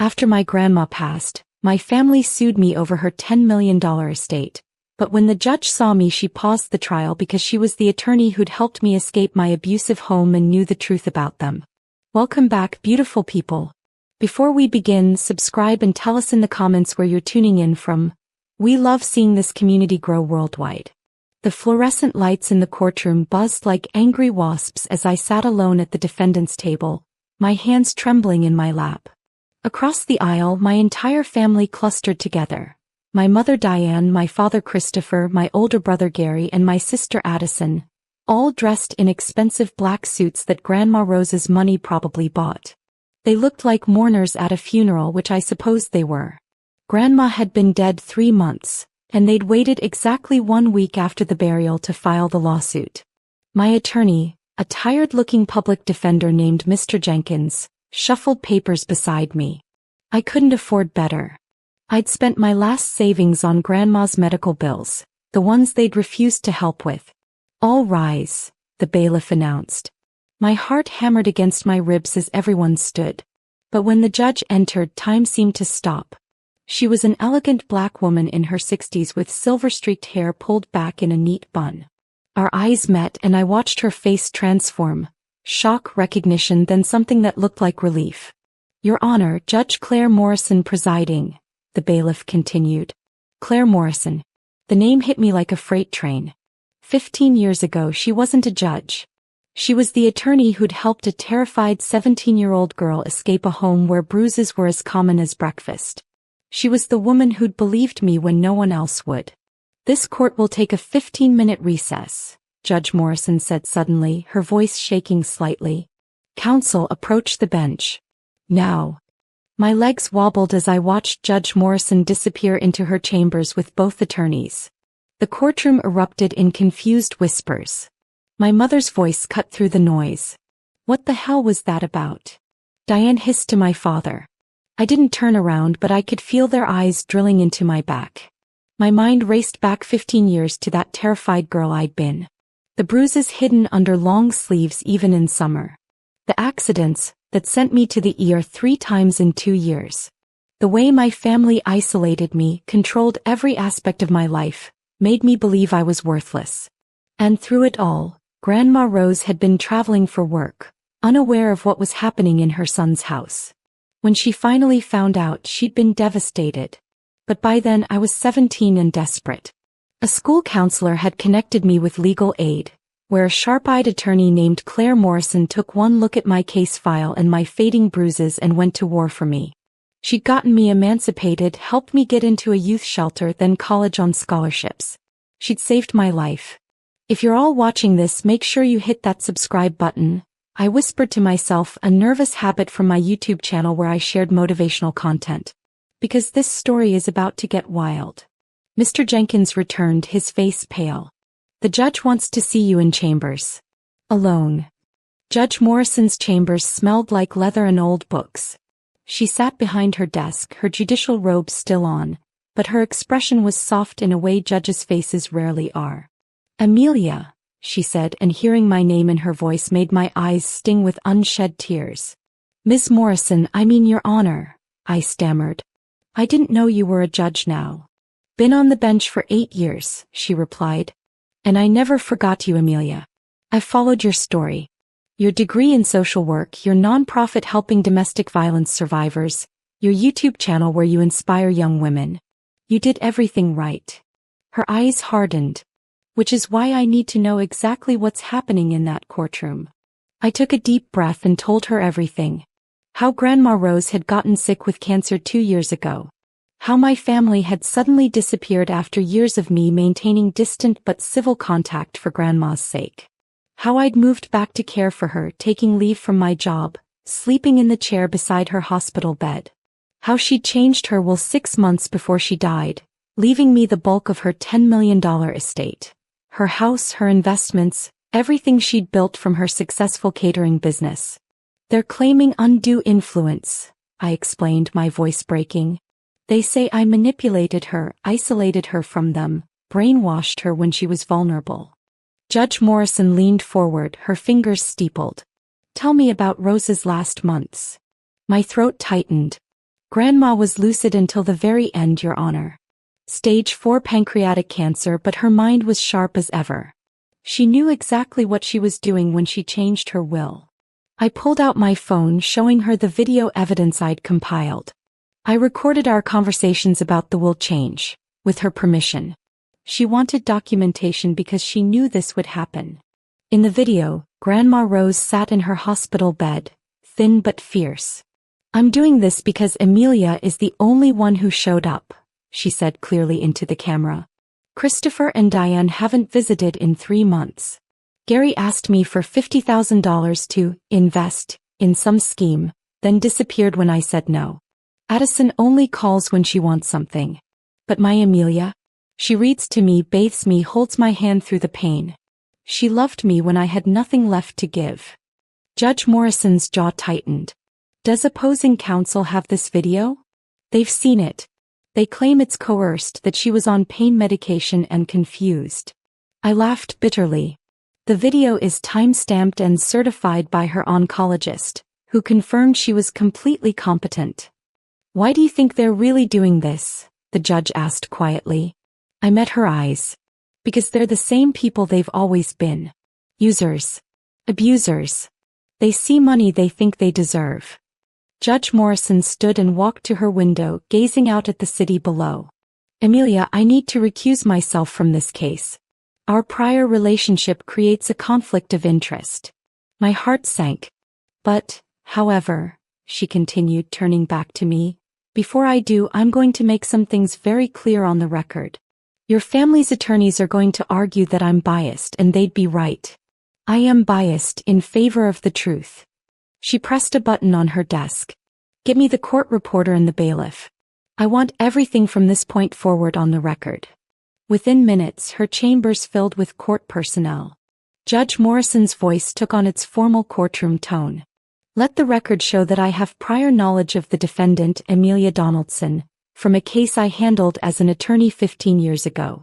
After my grandma passed, my family sued me over her $10 million estate. But when the judge saw me, she paused the trial because she was the attorney who'd helped me escape my abusive home and knew the truth about them. Welcome back, beautiful people. Before we begin, subscribe and tell us in the comments where you're tuning in from. We love seeing this community grow worldwide. The fluorescent lights in the courtroom buzzed like angry wasps as I sat alone at the defendant's table, my hands trembling in my lap. Across the aisle, my entire family clustered together. My mother Diane, my father Christopher, my older brother Gary, and my sister Addison, all dressed in expensive black suits that Grandma Rose's money probably bought. They looked like mourners at a funeral, which I supposed they were. Grandma had been dead 3 months, and they'd waited exactly 1 week after the burial to file the lawsuit. My attorney, a tired-looking public defender named Mr. Jenkins, shuffled papers beside me. I couldn't afford better. I'd spent my last savings on Grandma's medical bills, the ones they'd refused to help with. All rise, the bailiff announced. My heart hammered against my ribs as everyone stood. But when the judge entered, time seemed to stop. She was an elegant black woman in her 60s with silver-streaked hair pulled back in a neat bun. Our eyes met and I watched her face transform. Shock, recognition, then something that looked like relief. Your Honor, Judge Claire Morrison presiding, the bailiff continued. Claire Morrison. The name hit me like a freight train. 15 years ago she wasn't a judge. She was the attorney who'd helped a terrified 17-year-old girl escape a home where bruises were as common as breakfast. She was the woman who'd believed me when no one else would. This court will take a 15-minute recess, Judge Morrison said suddenly, her voice shaking slightly. Counsel approached the bench. Now. My legs wobbled as I watched Judge Morrison disappear into her chambers with both attorneys. The courtroom erupted in confused whispers. My mother's voice cut through the noise. What the hell was that about? Diane hissed to my father. I didn't turn around, but I could feel their eyes drilling into my back. My mind raced back 15 years to that terrified girl I'd been. The bruises hidden under long sleeves even in summer. The accidents that sent me to the ER 3 times in 2 years. The way my family isolated me, controlled every aspect of my life, made me believe I was worthless. And through it all, Grandma Rose had been traveling for work, unaware of what was happening in her son's house. When she finally found out, she'd been devastated. But by then I was 17 and desperate. A school counselor had connected me with legal aid, where a sharp-eyed attorney named Claire Morrison took one look at my case file and my fading bruises and went to war for me. She'd gotten me emancipated, helped me get into a youth shelter, then college on scholarships. She'd saved my life. If you're all watching this, make sure you hit that subscribe button, I whispered to myself, a nervous habit from my YouTube channel where I shared motivational content. Because this story is about to get wild. Mr. Jenkins returned, his face pale. The judge wants to see you in chambers. Alone. Judge Morrison's chambers smelled like leather and old books. She sat behind her desk, her judicial robe still on, but her expression was soft in a way judges' faces rarely are. Amelia, she said, and hearing my name in her voice made my eyes sting with unshed tears. Miss Morrison, I mean Your Honor, I stammered. I didn't know you were a judge now. Been on the bench for 8 years, she replied. And I never forgot you, Amelia. I followed your story. Your degree in social work, your nonprofit helping domestic violence survivors, your YouTube channel where you inspire young women. You did everything right. Her eyes hardened. Which is why I need to know exactly what's happening in that courtroom. I took a deep breath and told her everything. How Grandma Rose had gotten sick with cancer 2 years ago. How my family had suddenly disappeared after years of me maintaining distant but civil contact for Grandma's sake. How I'd moved back to care for her, taking leave from my job, sleeping in the chair beside her hospital bed. How she'd changed her will 6 months before she died, leaving me the bulk of her $10 million estate. Her house, her investments, everything she'd built from her successful catering business. They're claiming undue influence, I explained, my voice breaking. They say I manipulated her, isolated her from them, brainwashed her when she was vulnerable. Judge Morrison leaned forward, her fingers steepled. Tell me about Rose's last months. My throat tightened. Grandma was lucid until the very end, Your Honor. Stage 4 pancreatic cancer, but her mind was sharp as ever. She knew exactly what she was doing when she changed her will. I pulled out my phone, showing her the video evidence I'd compiled. I recorded our conversations about the will change, with her permission. She wanted documentation because she knew this would happen. In the video, Grandma Rose sat in her hospital bed, thin but fierce. I'm doing this because Amelia is the only one who showed up, she said clearly into the camera. Christopher and Diane haven't visited in 3 months. Gary asked me for $50,000 to invest in some scheme, then disappeared when I said no. Addison only calls when she wants something. But my Amelia? She reads to me, bathes me, holds my hand through the pain. She loved me when I had nothing left to give. Judge Morrison's jaw tightened. Does opposing counsel have this video? They've seen it. They claim it's coerced, that she was on pain medication and confused. I laughed bitterly. The video is time-stamped and certified by her oncologist, who confirmed she was completely competent. Why do you think they're really doing this? The judge asked quietly. I met her eyes. Because they're the same people they've always been. Users. Abusers. They see money they think they deserve. Judge Morrison stood and walked to her window, gazing out at the city below. Amelia, I need to recuse myself from this case. Our prior relationship creates a conflict of interest. My heart sank. But, however, she continued, turning back to me, before I do, I'm going to make some things very clear on the record. Your family's attorneys are going to argue that I'm biased, and they'd be right. I am biased in favor of the truth. She pressed a button on her desk. Get me the court reporter and the bailiff. I want everything from this point forward on the record. Within minutes, her chambers filled with court personnel. Judge Morrison's voice took on its formal courtroom tone. Let the record show that I have prior knowledge of the defendant, Amelia Donaldson, from a case I handled as an attorney 15 years ago.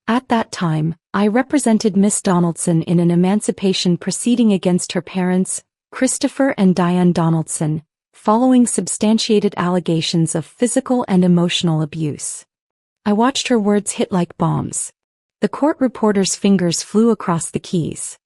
At that time, I represented Miss Donaldson in an emancipation proceeding against her parents, Christopher and Diane Donaldson, following substantiated allegations of physical and emotional abuse. I watched her words hit like bombs. The court reporter's fingers flew across the keys.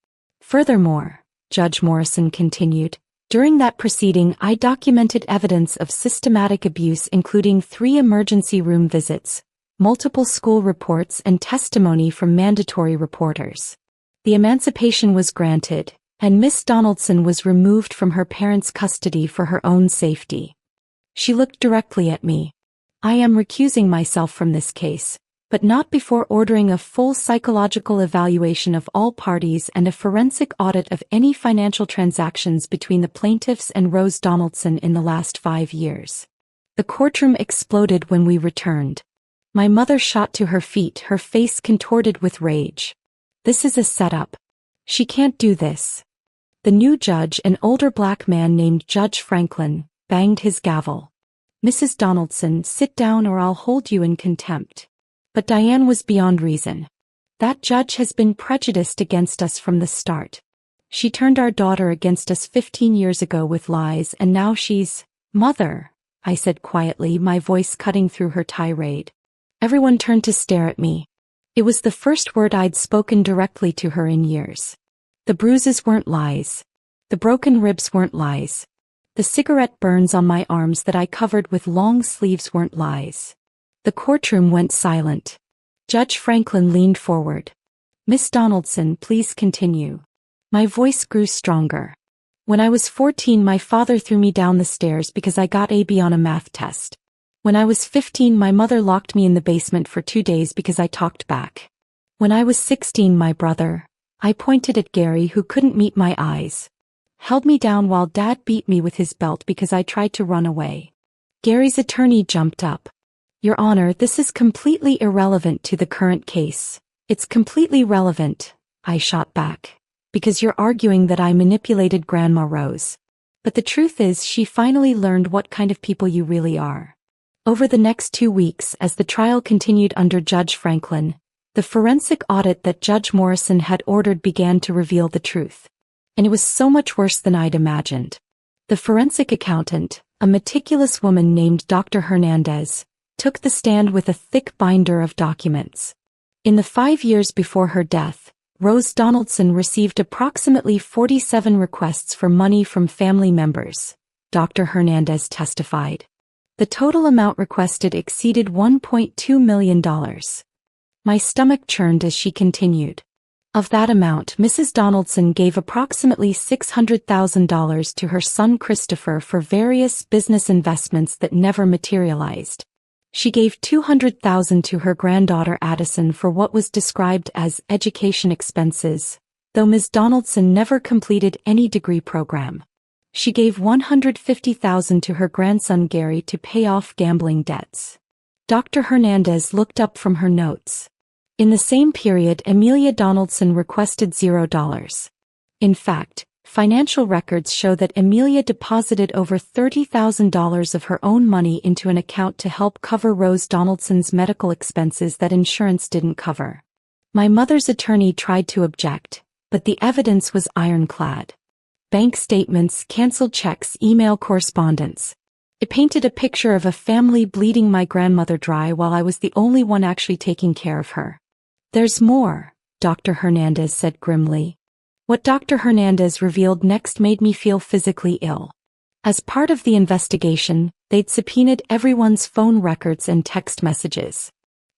Furthermore, Judge Morrison continued, during that proceeding I documented evidence of systematic abuse, including 3 emergency room visits, multiple school reports, and testimony from mandatory reporters. The emancipation was granted, and Miss Donaldson was removed from her parents' custody for her own safety. She looked directly at me. I am recusing myself from this case, but not before ordering a full psychological evaluation of all parties and a forensic audit of any financial transactions between the plaintiffs and Rose Donaldson in the last 5 years. The courtroom exploded when we returned. My mother shot to her feet, her face contorted with rage. This is a setup. She can't do this. The new judge, an older black man named Judge Franklin, banged his gavel. Mrs. Donaldson, sit down or I'll hold you in contempt. But Diane was beyond reason. That judge has been prejudiced against us from the start. She turned our daughter against us 15 years ago with lies, and now she's... Mother, I said quietly, my voice cutting through her tirade. Everyone turned to stare at me. It was the first word I'd spoken directly to her in years. The bruises weren't lies. The broken ribs weren't lies. The cigarette burns on my arms that I covered with long sleeves weren't lies. The courtroom went silent. Judge Franklin leaned forward. Miss Donaldson, please continue. My voice grew stronger. When I was 14, my father threw me down the stairs because I got AB on a math test. When I was 15, my mother locked me in the basement for 2 days because I talked back. When I was 16, my brother, I pointed at Gary, who couldn't meet my eyes, held me down while Dad beat me with his belt because I tried to run away. Gary's attorney jumped up. Your Honor, this is completely irrelevant to the current case. It's completely relevant, I shot back, because you're arguing that I manipulated Grandma Rose. But the truth is, she finally learned what kind of people you really are. Over the next 2 weeks, as the trial continued under Judge Franklin, the forensic audit that Judge Morrison had ordered began to reveal the truth. And it was so much worse than I'd imagined. The forensic accountant, A meticulous woman named Dr. Hernandez took the stand with a thick binder of documents. In the 5 years before her death, Rose Donaldson received approximately 47 requests for money from family members, Dr. Hernandez testified. The total amount requested exceeded $1.2 million. My stomach churned as she continued. Of that amount, Mrs. Donaldson gave approximately $600,000 to her son Christopher for various business investments that never materialized. She gave $200,000 to her granddaughter Addison for what was described as education expenses, though Ms. Donaldson never completed any degree program. She gave $150,000 to her grandson Gary to pay off gambling debts. Dr. Hernandez looked up from her notes. In the same period, Amelia Donaldson requested $0. In fact, financial records show that Amelia deposited over $30,000 of her own money into an account to help cover Rose Donaldson's medical expenses that insurance didn't cover. My mother's attorney tried to object, but the evidence was ironclad. Bank statements, canceled checks, email correspondence. It painted a picture of a family bleeding my grandmother dry while I was the only one actually taking care of her. There's more, Dr. Hernandez said grimly. What Dr. Hernandez revealed next made me feel physically ill. As part of the investigation, they'd subpoenaed everyone's phone records and text messages.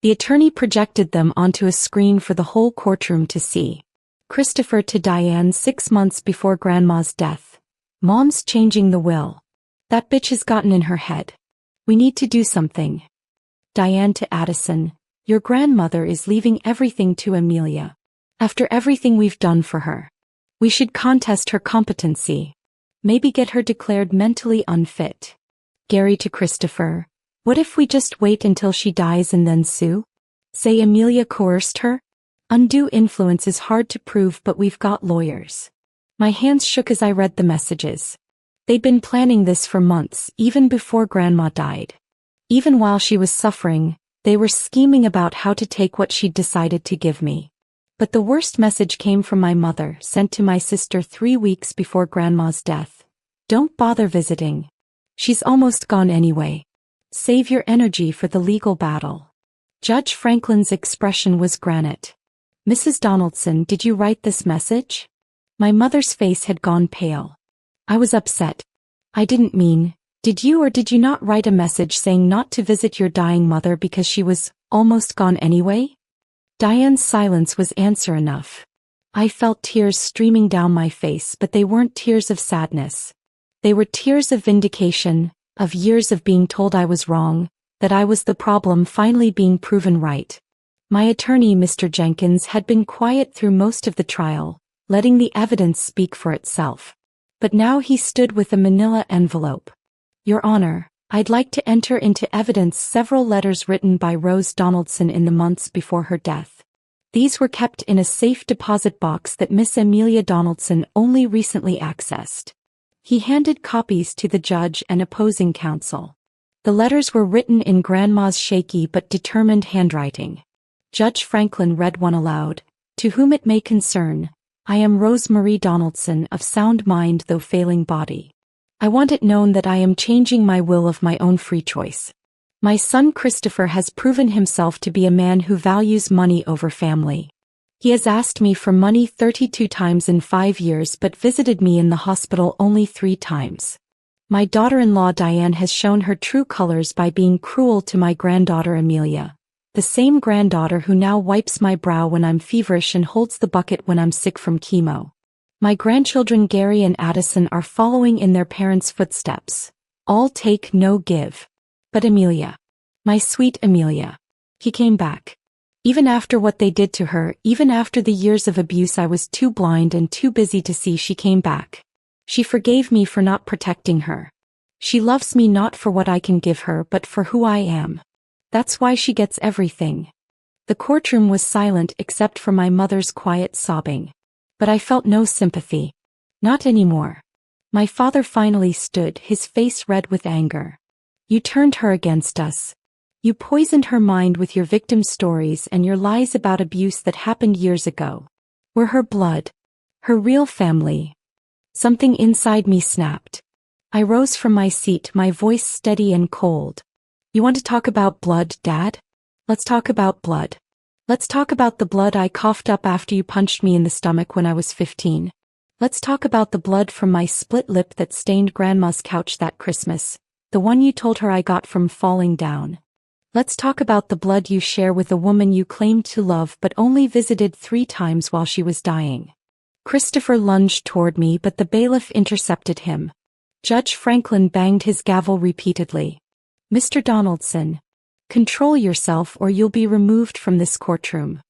The attorney projected them onto a screen for the whole courtroom to see. Christopher to Diane 6 months before Grandma's death. Mom's changing the will. That bitch has gotten in her head. We need to do something. Diane to Addison. Your grandmother is leaving everything to Amelia. After everything we've done for her. We should contest her competency. Maybe get her declared mentally unfit. Gary to Christopher. What if we just wait until she dies and then sue? Say Amelia coerced her? Undue influence is hard to prove, but we've got lawyers. My hands shook as I read the messages. They'd been planning this for months, even before Grandma died. Even while she was suffering, they were scheming about how to take what she'd decided to give me. But the worst message came from my mother, sent to my sister 3 weeks before Grandma's death. Don't bother visiting. She's almost gone anyway. Save your energy for the legal battle. Judge Franklin's expression was granite. Mrs. Donaldson, did you write this message? My mother's face had gone pale. I was upset. I didn't mean, did you or did you not write a message saying not to visit your dying mother because she was almost gone anyway? Diane's silence was answer enough. I felt tears streaming down my face, but they weren't tears of sadness. They were tears of vindication, of years of being told I was wrong, that I was the problem finally being proven right. My attorney, Mr. Jenkins, had been quiet through most of the trial, letting the evidence speak for itself. But now he stood with a manila envelope. Your Honor, I'd like to enter into evidence several letters written by Rose Donaldson in the months before her death. These were kept in a safe deposit box that Miss Amelia Donaldson only recently accessed. He handed copies to the judge and opposing counsel. The letters were written in Grandma's shaky but determined handwriting. Judge Franklin read one aloud. To whom it may concern, I am Rose Marie Donaldson, of sound mind though failing body. I want it known that I am changing my will of my own free choice. My son Christopher has proven himself to be a man who values money over family. He has asked me for money 32 times in 5 years but visited me in the hospital only 3 times. My daughter-in-law Diane has shown her true colors by being cruel to my granddaughter Amelia. The same granddaughter who now wipes my brow when I'm feverish and holds the bucket when I'm sick from chemo. My grandchildren Gary and Addison are following in their parents' footsteps. All take, no give. But Amelia. My sweet Amelia. He came back. Even after what they did to her, even after the years of abuse I was too blind and too busy to see, she came back. She forgave me for not protecting her. She loves me not for what I can give her but for who I am. That's why she gets everything. The courtroom was silent except for my mother's quiet sobbing. But I felt no sympathy. Not anymore. My father finally stood, his face red with anger. You turned her against us. You poisoned her mind with your victim stories and your lies about abuse that happened years ago. We're her blood. Her real family. Something inside me snapped. I rose from my seat, my voice steady and cold. You want to talk about blood, Dad? Let's talk about blood. Let's talk about the blood I coughed up after you punched me in the stomach when I was 15. Let's talk about the blood from my split lip that stained Grandma's couch that Christmas, the one you told her I got from falling down. Let's talk about the blood you share with a woman you claimed to love but only visited 3 times while she was dying. Christopher lunged toward me, but the bailiff intercepted him. Judge Franklin banged his gavel repeatedly. Mr. Donaldson, control yourself or you'll be removed from this courtroom.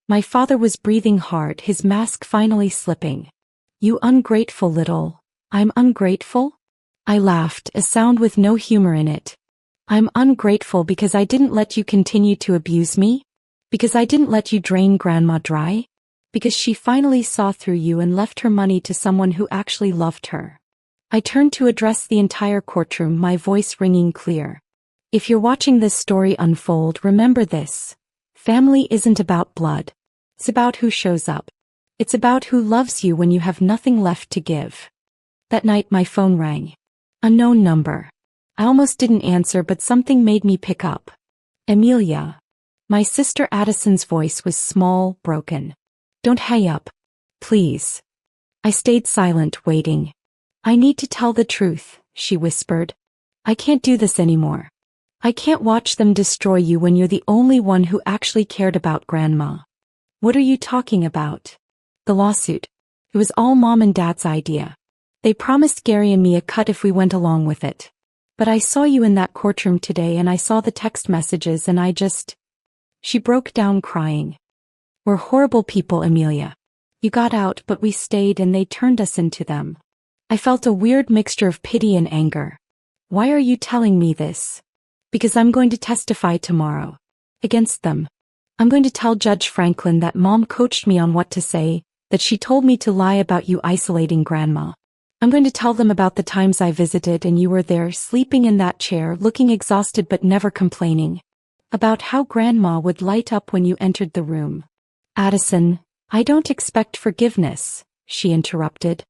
My father was breathing hard, his mask finally slipping. You ungrateful little... I'm ungrateful? I laughed, a sound with no humor in it. I'm ungrateful because I didn't let you continue to abuse me? Because I didn't let you drain Grandma dry? Because she finally saw through you and left her money to someone who actually loved her. I turned to address the entire courtroom, my voice ringing clear. If you're watching this story unfold, remember this. Family isn't about blood. It's about who shows up. It's about who loves you when you have nothing left to give. That night my phone rang. Unknown number. I almost didn't answer, but something made me pick up. Amelia. My sister Addison's voice was small, broken. Don't hang up. Please. I stayed silent, waiting. I need to tell the truth, she whispered. I can't do this anymore. I can't watch them destroy you when you're the only one who actually cared about Grandma. What are you talking about? The lawsuit. It was all Mom and Dad's idea. They promised Gary and me a cut if we went along with it. But I saw you in that courtroom today and I saw the text messages and I just... She broke down crying. We're horrible people, Amelia. You got out, but we stayed and they turned us into them. I felt a weird mixture of pity and anger. Why are you telling me this? Because I'm going to testify tomorrow. Against them. I'm going to tell Judge Franklin that Mom coached me on what to say, that she told me to lie about you isolating Grandma. I'm going to tell them about the times I visited and you were there sleeping in that chair, looking exhausted but never complaining. About how Grandma would light up when you entered the room. Addison, I don't expect forgiveness, she interrupted.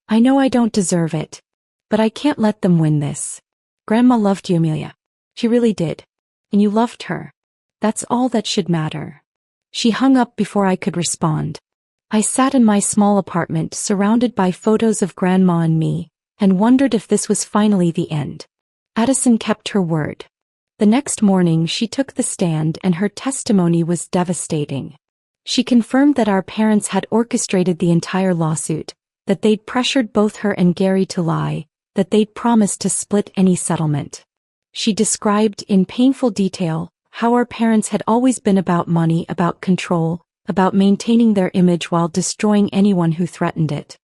I know I don't deserve it. But I can't let them win this. Grandma loved you, Amelia. She really did. And you loved her. That's all that should matter. She hung up before I could respond. I sat in my small apartment surrounded by photos of Grandma and me, and wondered if this was finally the end. Addison kept her word. The next morning she took the stand and her testimony was devastating. She confirmed that our parents had orchestrated the entire lawsuit, that they'd pressured both her and Gary to lie, that they'd promised to split any settlement. She described in painful detail how our parents had always been about money, about control, about maintaining their image while destroying anyone who threatened it.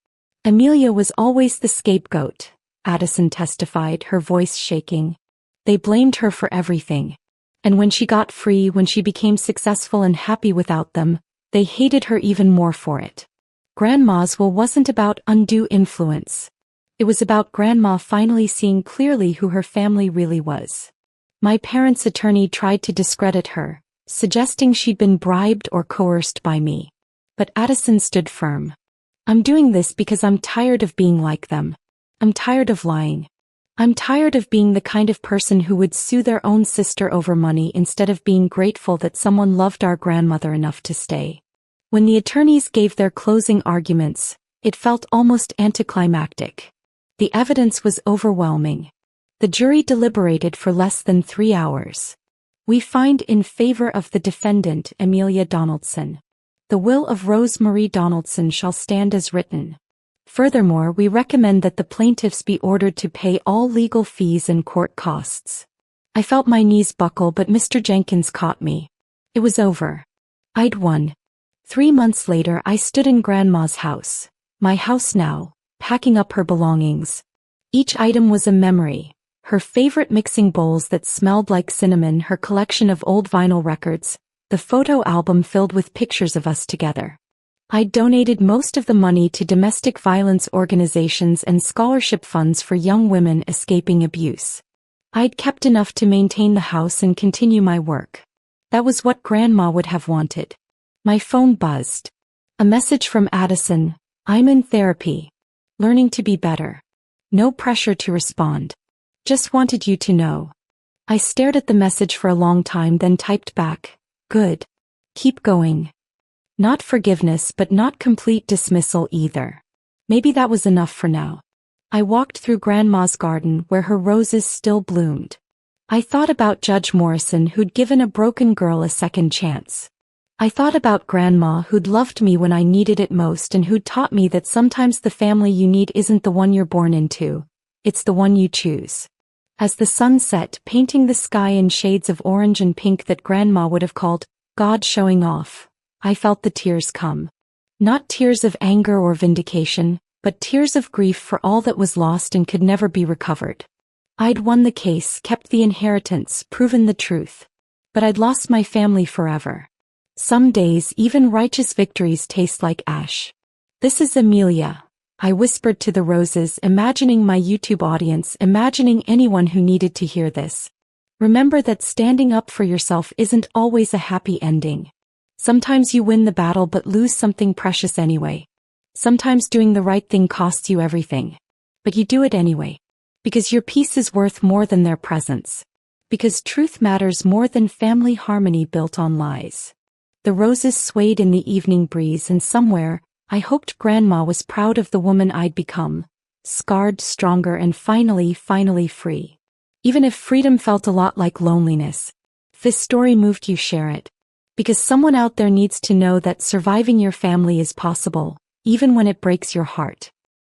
Amelia was always the scapegoat, Addison testified, her voice shaking. They blamed her for everything. And when she got free, when she became successful and happy without them, they hated her even more for it. Grandma's will wasn't about undue influence. It was about Grandma finally seeing clearly who her family really was. My parents' attorney tried to discredit her, suggesting she'd been bribed or coerced by me. But Addison stood firm. I'm doing this because I'm tired of being like them. I'm tired of lying. I'm tired of being the kind of person who would sue their own sister over money instead of being grateful that someone loved our grandmother enough to stay. When the attorneys gave their closing arguments, it felt almost anticlimactic. The evidence was overwhelming. The jury deliberated for less than 3 hours. We find in favor of the defendant, Amelia Donaldson. The will of Rose Marie Donaldson shall stand as written. Furthermore, we recommend that the plaintiffs be ordered to pay all legal fees and court costs. I felt my knees buckle, but Mr. Jenkins caught me. It was over. I'd won. 3 months later, I stood in Grandma's house, my house now, packing up her belongings. Each item was a memory. Her favorite mixing bowls that smelled like cinnamon, her collection of old vinyl records, the photo album filled with pictures of us together. I'd donated most of the money to domestic violence organizations and scholarship funds for young women escaping abuse. I'd kept enough to maintain the house and continue my work. That was what Grandma would have wanted. My phone buzzed. A message from Addison. I'm in therapy. Learning to be better. No pressure to respond. Just wanted you to know. I stared at the message for a long time, then typed back, good. Keep going. Not forgiveness, but not complete dismissal either. Maybe that was enough for now. I walked through Grandma's garden where her roses still bloomed. I thought about Judge Morrison, who'd given a broken girl a second chance. I thought about Grandma, who'd loved me when I needed it most and who'd taught me that sometimes the family you need isn't the one you're born into, it's the one you choose. As the sun set, painting the sky in shades of orange and pink that Grandma would have called God showing off, I felt the tears come. Not tears of anger or vindication, but tears of grief for all that was lost and could never be recovered. I'd won the case, kept the inheritance, proven the truth. But I'd lost my family forever. Some days, even righteous victories taste like ash. This is Amelia, I whispered to the roses, imagining my YouTube audience, imagining anyone who needed to hear this. Remember that standing up for yourself isn't always a happy ending. Sometimes you win the battle but lose something precious anyway. Sometimes doing the right thing costs you everything. But you do it anyway. Because your peace is worth more than their presence. Because truth matters more than family harmony built on lies. The roses swayed in the evening breeze, and somewhere, I hoped Grandma was proud of the woman I'd become. Scarred, stronger, and finally free. Even if freedom felt a lot like loneliness. If this story moved you, share it. Because someone out there needs to know that surviving your family is possible, even when it breaks your heart.